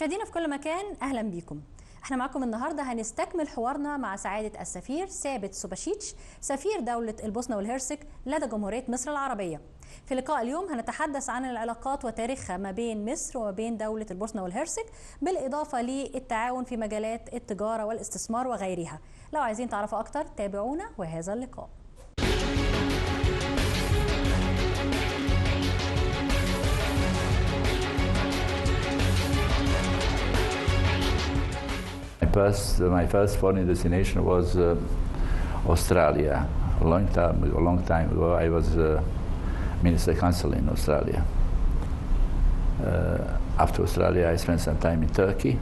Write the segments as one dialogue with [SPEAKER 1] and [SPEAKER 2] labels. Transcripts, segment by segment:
[SPEAKER 1] مشاهدينا في كل مكان اهلا بيكم. احنا معاكم النهارده هنستكمل حوارنا مع سعاده السفير ثابت سوباشيتش سفير دوله البوسنه والهرسك لدى جمهوريه مصر العربيه. في لقاء اليوم هنتحدث عن العلاقات وتاريخها ما بين مصر وما بين دوله البوسنه والهرسك، بالاضافه للتعاون في مجالات التجاره والاستثمار وغيرها. لو عايزين تعرفوا اكتر تابعونا وهذا اللقاء.
[SPEAKER 2] My first foreign destination was Australia. A long time ago, I was Minister Consul in Australia. After Australia, I spent some time in Turkey.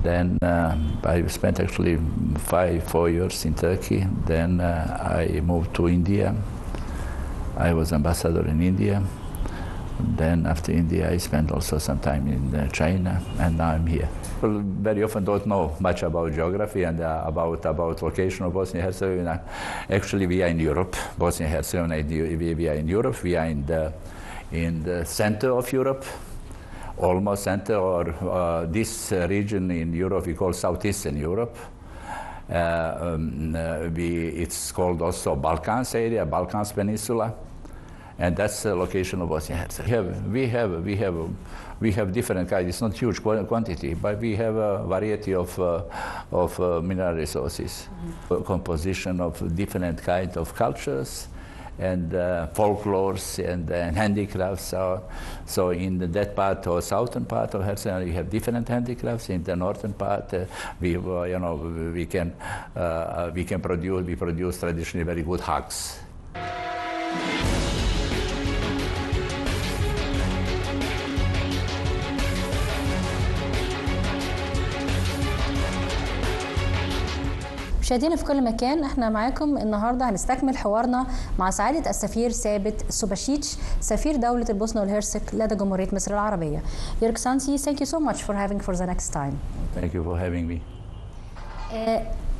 [SPEAKER 2] Then I spent actually 4 years in Turkey. Then I moved to India. I was ambassador in India. Then after India, I spent also some time in China, and now I'm here. People very often don't know much about geography and about location of Bosnia and Herzegovina. Actually, we are in Europe. Bosnia and Herzegovina, we are in Europe. We are in the center of Europe, almost center, or this region in Europe we call Southeastern Europe. It's called also Balkans area, Balkans Peninsula. And that's the location of Bosnia and Herzegovina. We have different kinds. It's not huge quantity, but we have a variety of mineral resources, composition of different kinds of cultures, and folklores and handicrafts. So in that part or southern part of Herzegovina, we have different handicrafts. In the northern part, we produce traditionally very good hugs.
[SPEAKER 1] مشاهدينا في كل مكان، احنا معاكم النهارده هنستكمل حوارنا مع سعاده السفير ثابت سوباشيتش سفير دوله البوسنه والهرسك لدى جمهوريه مصر العربيه. Your Excellency, thank you so much for having for the next time.
[SPEAKER 2] Thank you for having me.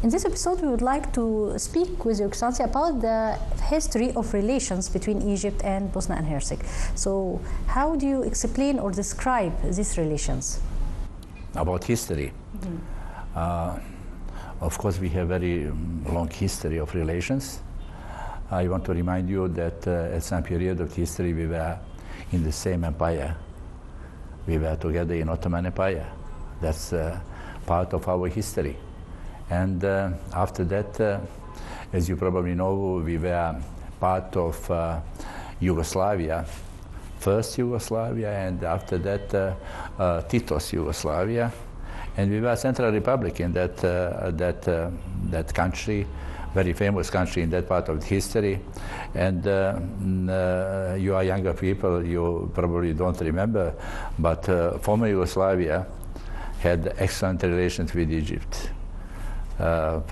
[SPEAKER 1] In this episode, we would like to speak with Your Excellency about the history of relations between Egypt and Bosnia and Herzegovina. So, how do you explain or describe these relations?
[SPEAKER 2] About history. Of course, we have very long history of relations. I want to remind you that at some period of history we were in the same empire. We were together in Ottoman Empire. That's part of our history. And after that, as you probably know, we were part of Yugoslavia, first Yugoslavia, and after that Tito's Yugoslavia. And we were a Central Republic in that country, very famous country in that part of history. And you are younger people, you probably don't remember, but former Yugoslavia had excellent relations with Egypt.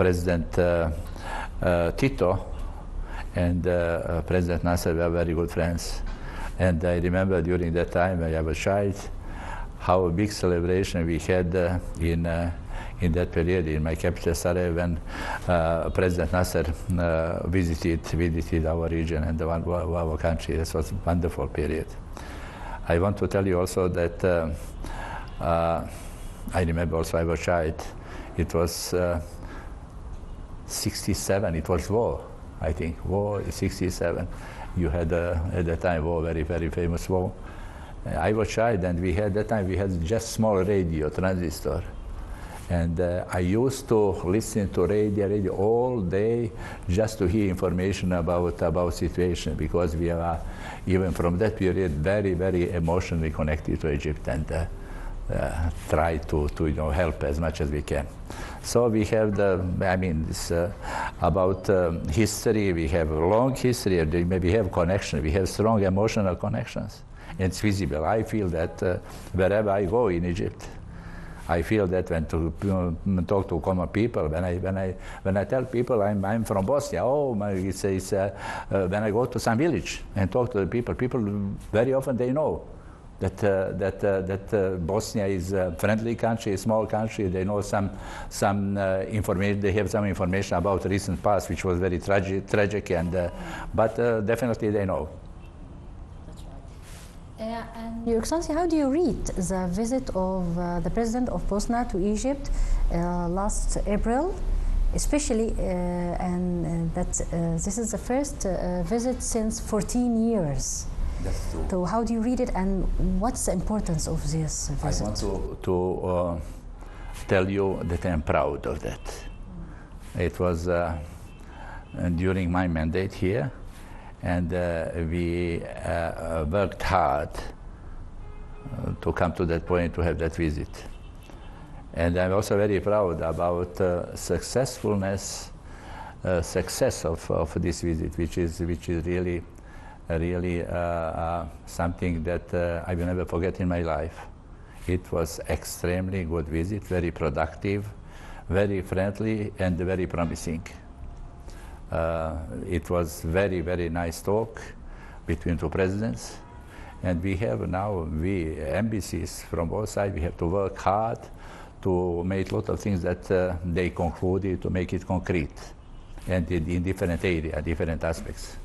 [SPEAKER 2] President Tito and President Nasser were very good friends. And I remember during that time when I was a child, how a big celebration we had in that period in my capital Sarajevo when President Nasser visited our region and our country. This was a wonderful period. I want to tell you also that I remember also I was a child. It was 67, it was war, I think, war 67. You had at that time war, very, very famous war. I was child, and that time we had just small radio, transistor. And I used to listen to radio all day just to hear information about situation, because we are, even from that period, very, very emotionally connected to Egypt and try to help as much as we can. So we have about history, we have a long history, we have connection, we have strong emotional connections. It's visible. I feel that wherever I go in Egypt, I feel that when to talk to common people, when I tell people I'm from Bosnia, when I go to some village and talk to the people very often they know that Bosnia is a friendly country, a small country. They know some information. They have some information about the recent past, which was very tragic, but definitely they know.
[SPEAKER 1] And Your Excellency, how do you read the visit of the President of Bosnia to Egypt last April, especially and that this is the first visit since 14 years?
[SPEAKER 2] That's true.
[SPEAKER 1] So how do you read it, and what's the importance of this visit?
[SPEAKER 2] I want to tell you that I'm proud of that. It was during my mandate here, and we worked hard to come to that point, to have that visit. And I'm also very proud about success of this visit, which is really something that I will never forget in my life. It was extremely good visit, very productive, very friendly, and very promising. It was very nice talk between two presidents, and we have now embassies from both sides. We have to work hard to make a lot of things that they concluded, to make it concrete, and in different areas, different aspects.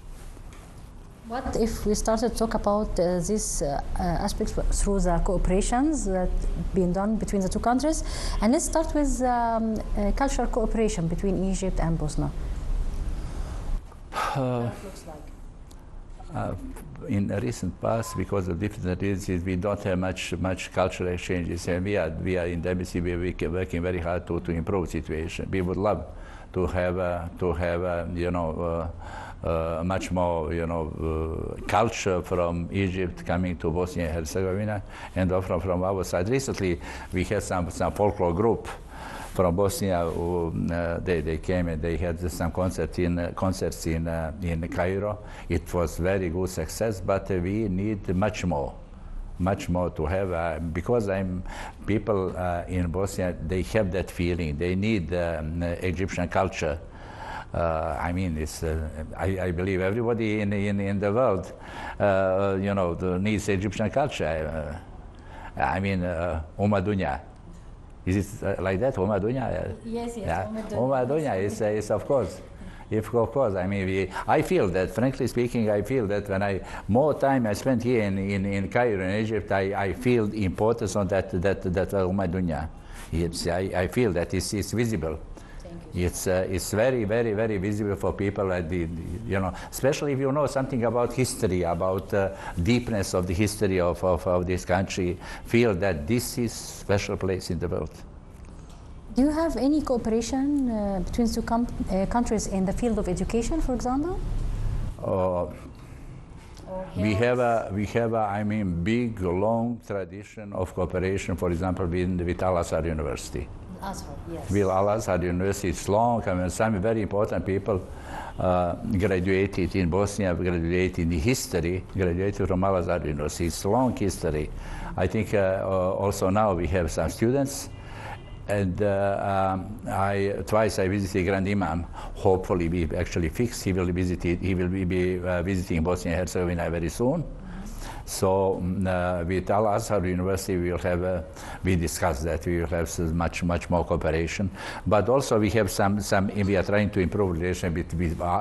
[SPEAKER 1] What if we started to talk about these aspects through the cooperations that being done between the two countries? And let's start with cultural cooperation between Egypt and Bosnia. Looks like.
[SPEAKER 2] In the recent past, because of different reasons, we don't have much cultural exchanges, and we are in the embassy. We are working very hard to improve the situation. We would love to have much more culture from Egypt coming to Bosnia and Herzegovina, and from our side. Recently, we had some folklore group from Bosnia who they came and they had some concerts in Cairo. It was very good success, but we need much more to have because people in Bosnia, they have that feeling. They need Egyptian culture. I mean, it's I believe everybody in the world needs Egyptian culture. I mean, Dunya. Is it like that, Dunya?
[SPEAKER 1] Yes.
[SPEAKER 2] Yeah. Dunya is of course. If of course, I mean, I feel that, frankly speaking, I feel that when more time I spent here in Cairo, in Egypt, I feel the importance of that Dunya. I feel that it's visible. It's very visible for people, especially if you know something about history, about deepness of the history of this country. Feel that this is special place in the world.
[SPEAKER 1] Do you have any cooperation between two countries in the field of education, for example?
[SPEAKER 2] We have a big, long tradition of cooperation, for example, with Al-Azhar University.
[SPEAKER 1] Yes.
[SPEAKER 2] With Al-Azhar University, it's long. I mean, some very important people graduated in Bosnia, graduated in history, graduated from Al-Azhar University. It's long history. I think also now we have some students. And twice I visited Grand Imam. Hopefully we actually fixed. He will be visiting Bosnia and Herzegovina very soon. So with Al-Azhar University, we discussed that we will have much more cooperation. But also we have we are trying to improve relation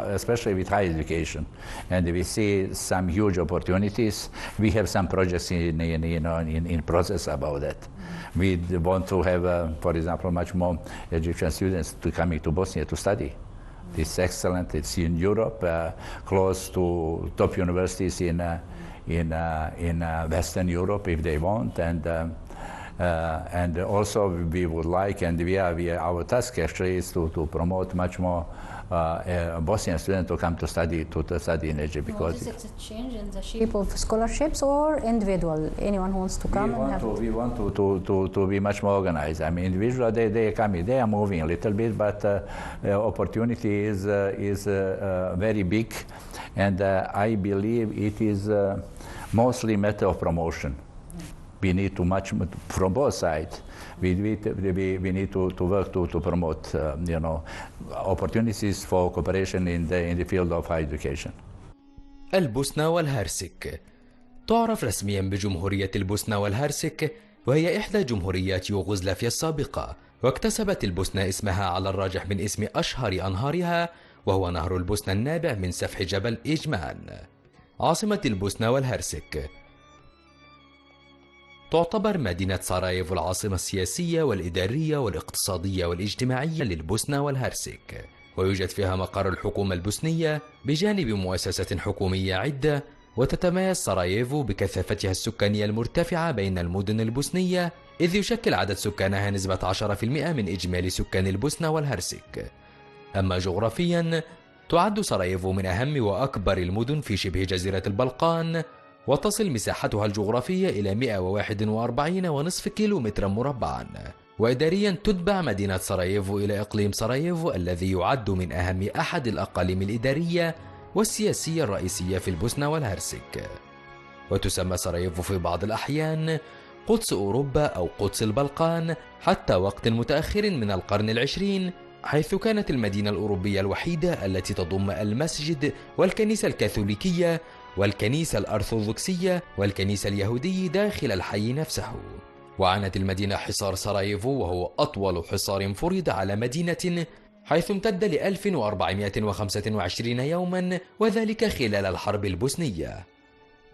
[SPEAKER 2] especially with higher education, and we see some huge opportunities. We have some projects in process about that. We want to have, for example, much more Egyptian students coming to Bosnia to study. It's excellent. It's in Europe, close to top universities in Western Europe if they want, and also we would like, and our task actually is to promote much more Bosnian students to come to study in Egypt. Because
[SPEAKER 1] is it a change in the shape of scholarships or individual? Anyone who wants to come?
[SPEAKER 2] We want to be much more organized. I mean, individual they are coming, they are moving a little bit, but opportunity is very big, and I believe it is mostly matter of promotion. We need to much from both sides. We need to work to promote opportunities for cooperation in the field of higher education.
[SPEAKER 3] البوسنة والهرسك تعرف رسميا بجمهورية البوسنة والهرسك، وهي إحدى جمهوريات يوغوسلافيا السابقة، واكتسبت البوسنة اسمها على الراجح من اسم أشهر أنهارها، وهو نهر البوسنة النابع من سفح جبل إيجمان. عاصمة البوسنة والهرسك تعتبر مدينة سراييفو العاصمة السياسية والإدارية والاقتصادية والاجتماعية للبوسنة والهرسك، ويوجد فيها مقر الحكومة البوسنية بجانب مؤسسات حكومية عدة. وتتميز سراييفو بكثافتها السكانية المرتفعة بين المدن البوسنية، إذ يشكل عدد سكانها نسبة 10% من إجمالي سكان البوسنة والهرسك. أما جغرافيا تعد سراييفو من أهم وأكبر المدن في شبه جزيرة البلقان، وتصل مساحتها الجغرافية إلى 141.5 كيلومترا مربعا. وإداريا تتبع مدينة سراييفو إلى إقليم سراييفو الذي يعد من أهم أحد الأقاليم الإدارية والسياسية الرئيسية في البوسنة والهرسك. وتسمى سراييفو في بعض الأحيان قدس أوروبا أو قدس البلقان حتى وقت متأخر من القرن العشرين، حيث كانت المدينة الأوروبية الوحيدة التي تضم المسجد والكنيسة الكاثوليكية والكنيسة الأرثوذكسية والكنيسة اليهودية داخل الحي نفسه. وعانت المدينة حصار سراييفو، وهو أطول حصار فرض على مدينة، حيث امتد ل 1425 يوما، وذلك خلال الحرب البوسنية.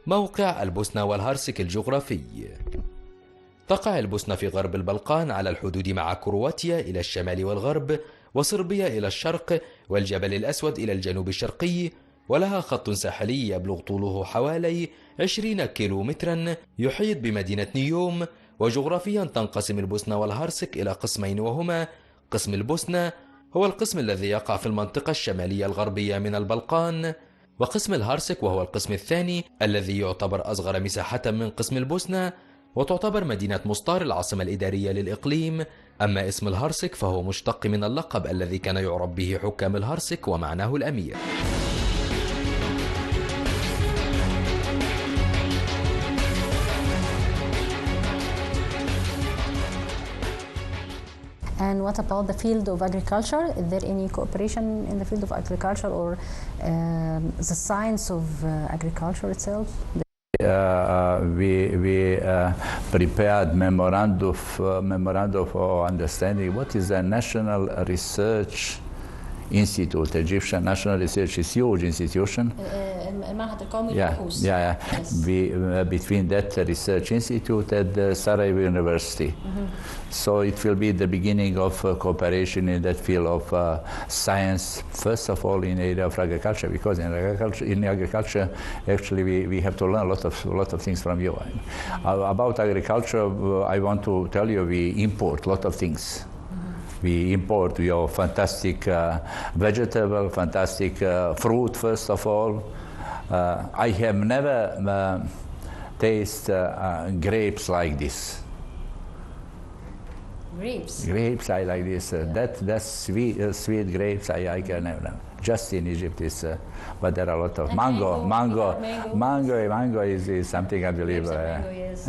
[SPEAKER 3] موقع البوسنة والهرسك الجغرافي. تقع البوسنة في غرب البلقان على الحدود مع كرواتيا إلى الشمال والغرب، وصربيا إلى الشرق، والجبل الأسود إلى الجنوب الشرقي، ولها خط ساحلي يبلغ طوله حوالي 20 كيلومترا يحيط بمدينة نيوم. وجغرافيا تنقسم البوسنة والهرسك إلى قسمين، وهما قسم البوسنة هو القسم الذي يقع في المنطقة الشمالية الغربية من البلقان، وقسم الهرسك وهو القسم الثاني الذي يعتبر أصغر مساحة من قسم البوسنة، وتعتبر مدينة مسطار العاصمة الإدارية للإقليم. أما اسم الهرسك فهو مشتق من اللقب الذي كان يعرف به حكام الهرسك ومعناه الأمير.
[SPEAKER 1] And what about the field of agriculture? Is there any cooperation in the field of agriculture or the science of agriculture itself?
[SPEAKER 2] We prepared memorandum for understanding what is the National Research Institute. Egyptian National Research is a huge institution.
[SPEAKER 1] المعهد القومي للبحوث.
[SPEAKER 2] Yes. Between that research institute and the Sarajevo University. So it will be the beginning of cooperation in that field of science, first of all in the area of agriculture, because in agriculture actually we have to learn a lot of things from you. About agriculture, I want to tell you we import a lot of things. We import your fantastic vegetable, fantastic fruit, first of all. I have never tasted grapes like this. Grapes, I like this. That's sweet grapes. I can never. Just in Egypt is, but there are a lot of mango is something unbelievable.
[SPEAKER 1] That's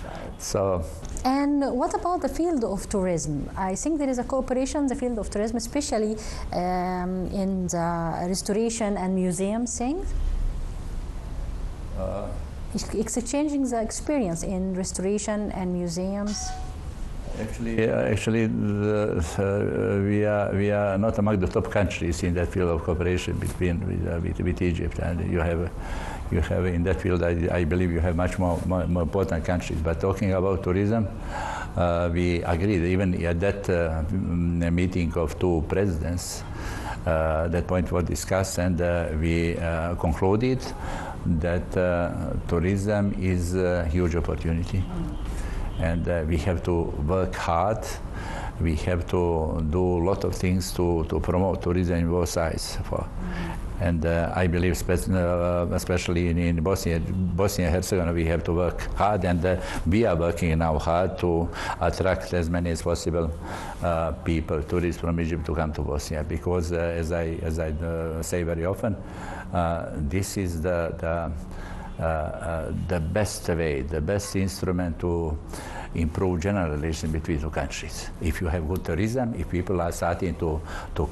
[SPEAKER 1] right.
[SPEAKER 2] So.
[SPEAKER 1] And what about the field of tourism? I think there is a cooperation in the field of tourism, especially in the restoration and museum thing. Exchanging the experience in restoration and museums.
[SPEAKER 2] Actually, we are not among the top countries in that field of cooperation with Egypt, and you have in that field. I believe you have much more important countries. But talking about tourism, we agreed even at that meeting of two presidents. That point was discussed, and we concluded that tourism is a huge opportunity. And we have to work hard. We have to do a lot of things to promote tourism in both sides. And I believe, especially in Bosnia and Herzegovina, we have to work hard, and we are working now hard to attract as many as possible people, tourists from Egypt, to come to Bosnia. Because, as I say very often, this is the best way, the best instrument to improve general relations between two countries. If you have good tourism, if people are starting to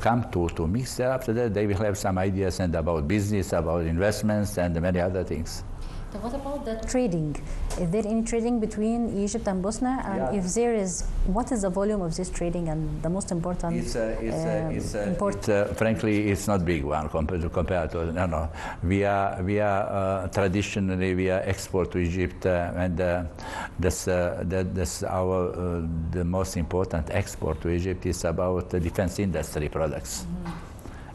[SPEAKER 2] come to mix there, after that they will have some ideas and about business, about investments, and many other things.
[SPEAKER 1] So what about the trading? Is there any trading between Egypt and Bosnia? And if there is, what is the volume of this trading and the most important?
[SPEAKER 2] Frankly, it's not big one compared to no. We are traditionally we are export to Egypt, and that's our the most important export to Egypt is about the defense industry products.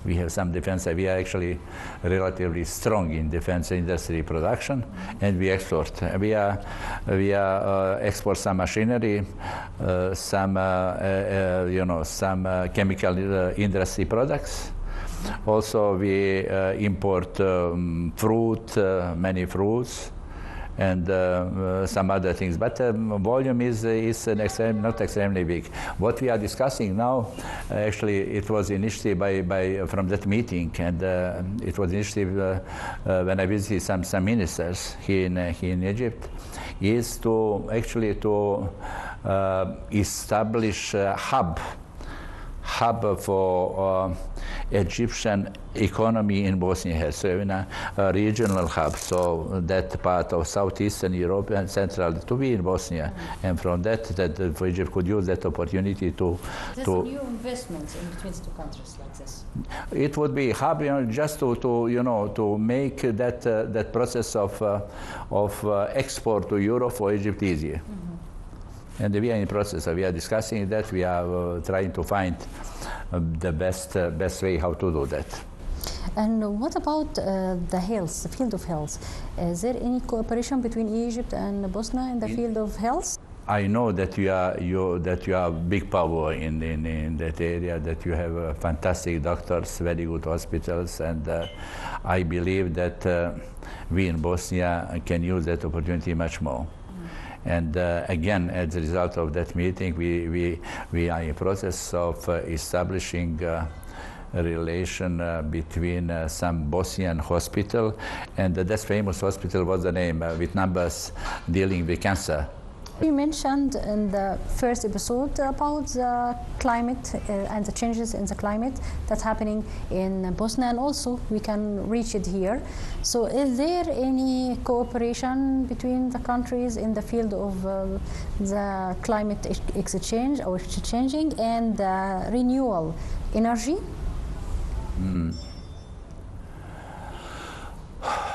[SPEAKER 2] We have some defense. We are actually relatively strong in defense industry production, and we export. We export some machinery, some some chemical industry products. Also, we import fruit, many fruits, and some other things, but volume is not extremely big. What we are discussing now, actually, it was initiated from that meeting, and it was initiated when I visited some ministers here in Egypt, is to actually establish a hub for Egyptian economy in Bosnia and Herzegovina, a regional hub, so that part of southeastern Europe and central to be in Bosnia, and from that Egypt could use that opportunity to
[SPEAKER 1] new investments in between the two countries like this.
[SPEAKER 2] It would be hub, just to make that process of export to Europe for Egypt easier. And we are in the process. We are discussing that. We are trying to find the best way how to do that.
[SPEAKER 1] And what about the health, the field of health? Is there any cooperation between Egypt and Bosnia in the field of health?
[SPEAKER 2] I know that you are big power in that area. That you have fantastic doctors, very good hospitals, and I believe that we in Bosnia can use that opportunity much more. And again, as a result of that meeting, we are in process of establishing a relation between some Bosnian hospital, and that famous hospital, what's the name, with numbers dealing with cancer.
[SPEAKER 1] You mentioned in the first episode about the climate and the changes in the climate that's happening in Bosnia, and also we can reach it here. So is there any cooperation between the countries in the field of the climate exchange or exchanging and renewable energy?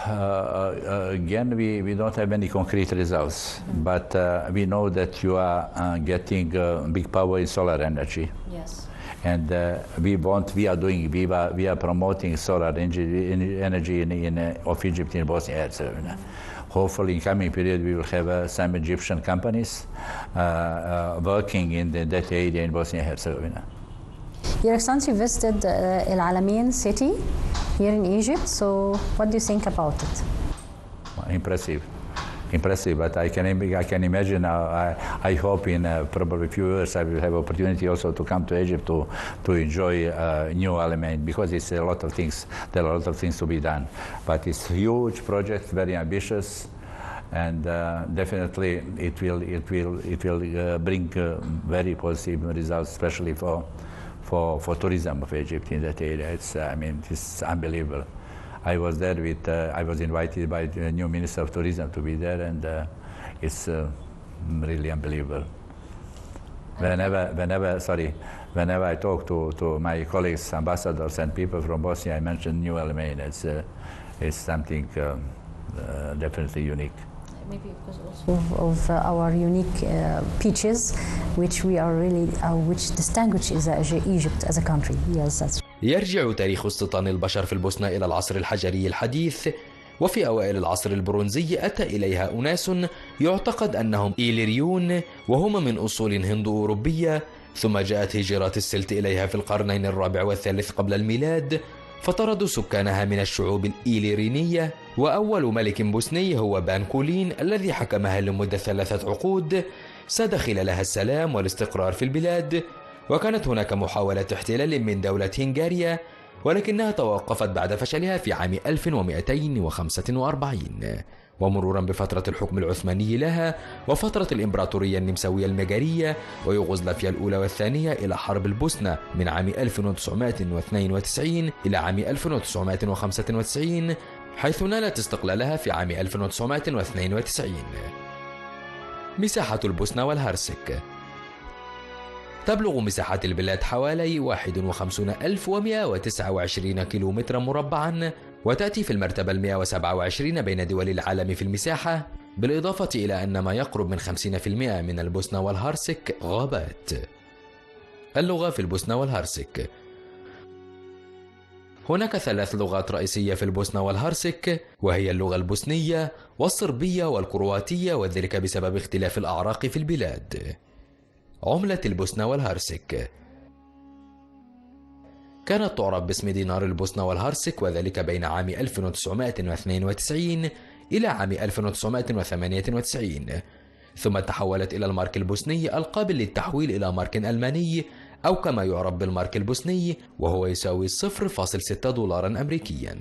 [SPEAKER 2] Again, we don't have any concrete results, but we know that you are getting big power in solar energy.
[SPEAKER 1] Yes.
[SPEAKER 2] And we are promoting solar energy of Egypt in Bosnia and Herzegovina. Hopefully, in coming period, we will have some Egyptian companies working in that area in Bosnia and Herzegovina.
[SPEAKER 1] Your Excellency visited El Alamein city here in Egypt, so what do you think about it?
[SPEAKER 2] Impressive, but I can imagine. I hope in probably a few years I will have opportunity also to come to Egypt to enjoy New Alamein, because it's a lot of things. There are a lot of things to be done, but it's a huge project, very ambitious, and definitely it will bring very positive results, especially for tourism of Egypt in that area. It's unbelievable. I was there I was invited by the new Minister of Tourism to be there, and it's really unbelievable. Whenever I talk to my colleagues, ambassadors and people from Bosnia, I mention New Alamein. It's something definitely unique.
[SPEAKER 1] Maybe because also of our unique beaches, which distinguishes Egypt as a country. Yes, that's.
[SPEAKER 3] يرجع تاريخ استيطان البشر في البوسنة إلى العصر الحجري الحديث، وفي أوائل العصر البرونزي أتى إليها أناس يعتقد أنهم إيليريون، وهم من أصول هندو-أوروبية، ثم جاءت هجرات السلت إليها في القرنين الرابع والثالث قبل الميلاد، فطردوا سكانها من الشعوب الإيليرينية. وأول ملك بوسني هو بانكولين الذي حكمها لمدة 3 عقود، ساد خلالها السلام والاستقرار في البلاد، وكانت هناك محاولة احتلال من دولة هنغاريا، ولكنها توقفت بعد فشلها في عام 1245. ومرورا بفترة الحكم العثماني لها وفترة الإمبراطورية النمساوية المجرية ويوغوسلافيا الأولى والثانية إلى حرب البوسنة من عام 1992 إلى عام 1995، حيث نالت استقلالها في عام 1992. مساحة البوسنة والهرسك. تبلغ مساحة البلاد حوالي 51,129 كيلومترا مربعا، وتأتي في المرتبة 127 بين دول العالم في المساحة، بالإضافة إلى أن ما يقرب من 50% من البوسنة والهرسك غابات. اللغة في البوسنة والهرسك. هناك 3 لغات رئيسية في البوسنة والهرسك، وهي اللغة البوسنية والصربية والكرواتية، وذلك بسبب اختلاف الأعراق في البلاد. عملة البوسنة والهرسك. كانت تعرف باسم دينار البوسنة والهرسك، وذلك بين عام 1992 إلى عام 1998، ثم تحولت إلى المارك البوسني القابل للتحويل إلى مارك ألماني، أو كما يعرف بالمارك البوسني، وهو يساوي 0.6 دولارا أمريكيا.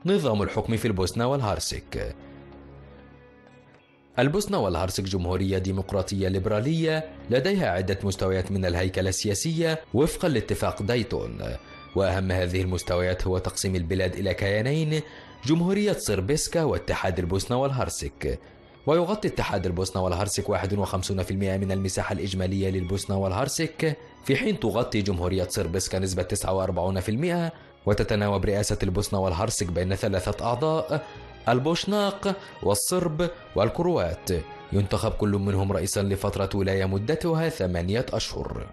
[SPEAKER 3] نظام الحكم في البوسنة والهرسك. البوسنة والهرسك جمهورية ديمقراطية ليبرالية، لديها عدة مستويات من الهيكلة السياسية وفقا لاتفاق دايتون، وأهم هذه المستويات هو تقسيم البلاد إلى كيانين: جمهورية صربسكا واتحاد البوسنة والهرسك. ويغطي اتحاد البوسنة والهرسك 51% من المساحة الإجمالية للبوسنة والهرسك، في حين تغطي جمهورية صربسكا نسبة 49%. وتتناوب رئاسة البوسنة والهرسك بين 3 أعضاء: البوشناق والصرب والكروات، ينتخب كل منهم رئيسا لفترة ولاية مدتها 8 أشهر.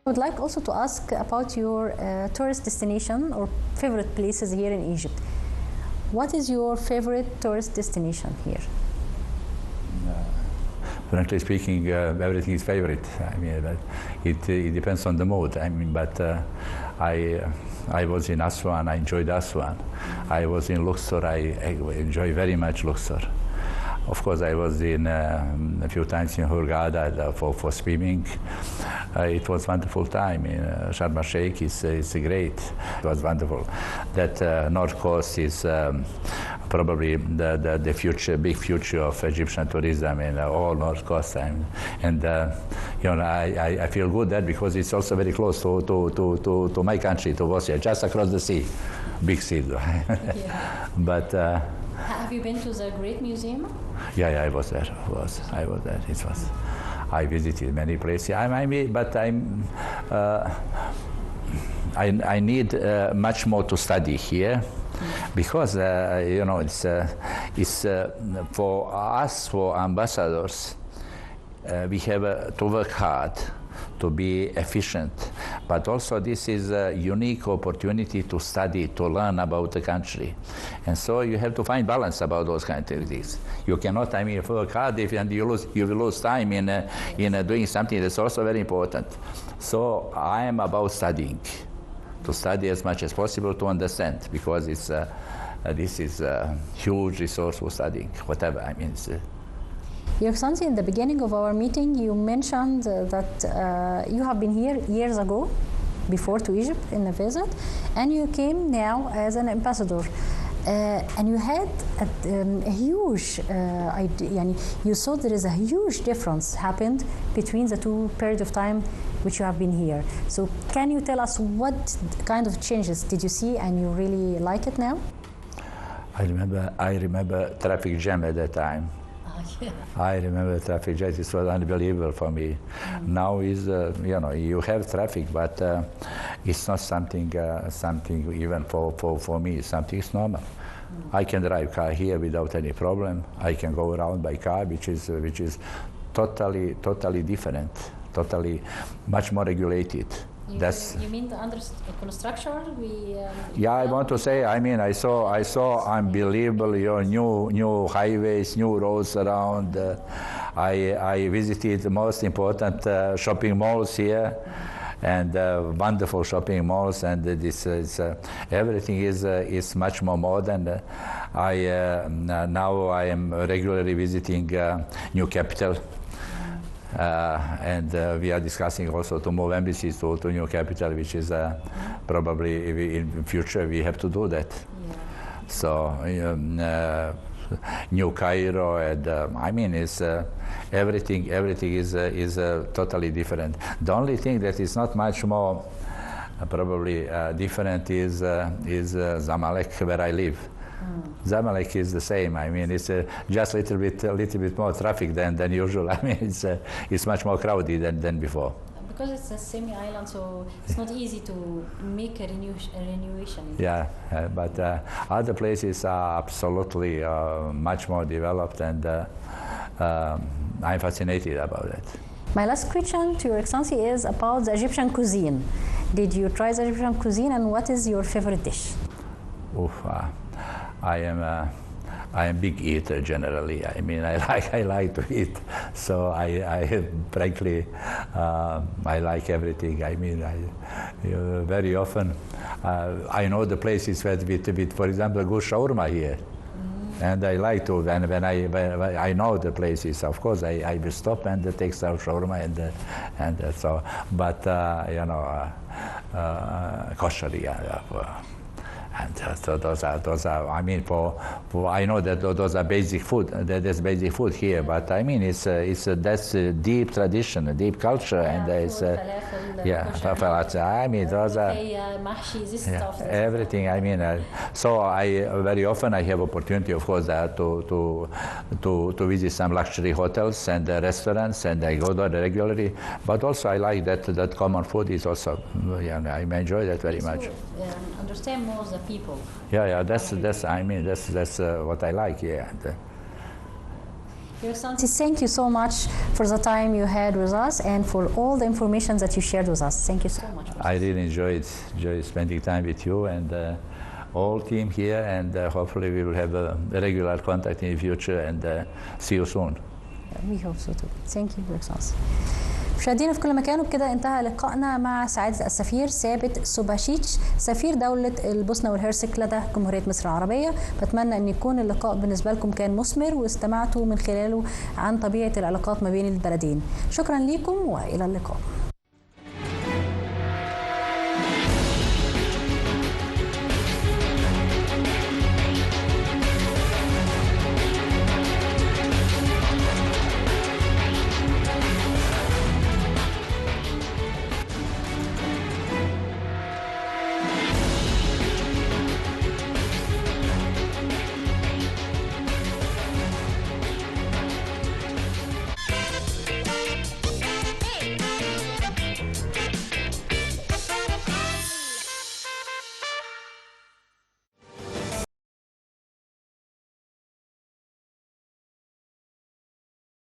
[SPEAKER 1] I would like also to ask about your tourist destination or favorite places here in Egypt. What is your favorite tourist destination here?
[SPEAKER 2] Frankly speaking, everything is favorite. I mean, it depends on the mood. I mean, but I was in Aswan. I enjoyed Aswan. I was in Luxor. I enjoy very much Luxor. Of course, I was in a few times in Hurghada for swimming. It was wonderful time. In Sharm el-Sheikh is great. It was wonderful. That North Coast is probably the future, big future of Egyptian tourism in all North Coast. And you know, I feel good there because it's also very close to my country, to Bosnia, just across the sea, big sea. Yeah. But.
[SPEAKER 1] Have you been to the Great Museum?
[SPEAKER 2] Yeah, I was there. I was there. It was. I visited many places. I need much more to study here, because you know it's for us, for ambassadors, we have to work hard to be efficient, but also this is a unique opportunity to study, to learn about the country, and so you have to find balance about those kind of things. You cannot, I mean, work hard and you will lose time in doing something that's also very important. So I am about studying, to study as much as possible to understand, because it's this is a huge resource for studying, whatever. I mean.
[SPEAKER 1] Your Excellency, in the beginning of our meeting, you mentioned that you have been here years ago, before to Egypt in a visit, and you came now as an ambassador. And you had a huge, you saw there is a huge difference happened between the 2 periods of time which you have been here. So can you tell us what kind of changes did you see and you really like it now?
[SPEAKER 2] I remember traffic jam at that time. Yeah. I remember traffic jam. It was unbelievable for me. Now is you know, you have traffic, but it's not something even for me. Something is normal. I can drive car here without any problem. I can go around by car, which is totally different, totally much more regulated.
[SPEAKER 1] You mean the under construction?
[SPEAKER 2] Yeah, I want to say. I mean, I saw unbelievable, new highways, new roads around. I visited the most important shopping malls here, and wonderful shopping malls, and this is everything is much more modern. Now I am regularly visiting new capital. And we are discussing also to move embassies to new capital, which is probably in future we have to do that. Yeah. So New Cairo, and I mean, it's everything is totally different. The only thing that is not much more probably different is Zamalek, where I live. Zamalek is the same. I mean, it's just a little bit more traffic than usual. I mean, it's much more crowded than before.
[SPEAKER 1] Because it's a semi-island, so it's not easy to make a renewation.
[SPEAKER 2] Yeah, but other places are absolutely much more developed, and I'm fascinated about it.
[SPEAKER 1] My last question to Your Excellency is about the Egyptian cuisine. Did you try the Egyptian cuisine, and what is your favorite dish?
[SPEAKER 2] Oof, I am big eater generally. I mean, I like to eat, so I frankly I like everything. I mean, very often I know the places with for example, good shawarma here. And I like to, when I know the places, of course, I will stop and take some shawarma and so. But you know, kosher, and so those are. I mean, for I know that those are basic food. That's basic food here. But I mean, that's a deep tradition, a deep culture, and it's I mean, those are everything. I mean, so I very often I have opportunity, of course, to visit some luxury hotels and restaurants, and I go there regularly. But also I like that common food is also. I enjoy that very much.
[SPEAKER 1] Understand more the people.
[SPEAKER 2] Yeah. That's. I mean, that's what I like. Yeah.
[SPEAKER 1] Your Excellency, thank you so much for the time you had with us and for all the information that you shared with us. Thank you so much.
[SPEAKER 2] I really enjoyed spending time with you and all team here, and hopefully we will have a regular contact in the future, and see you soon.
[SPEAKER 1] We hope so too. Thank you, Your Excellency. مشاهدينا في كل مكان، وبكده انتهى لقائنا مع سعادة السفير ثابت سوباشيتش سفير دولة البوسنة والهرسك لدى جمهورية مصر العربية. بتمنى ان يكون اللقاء بالنسبة لكم كان مثمر واستمعتوا من خلاله عن طبيعة العلاقات ما بين البلدين. شكرا لكم والى اللقاء.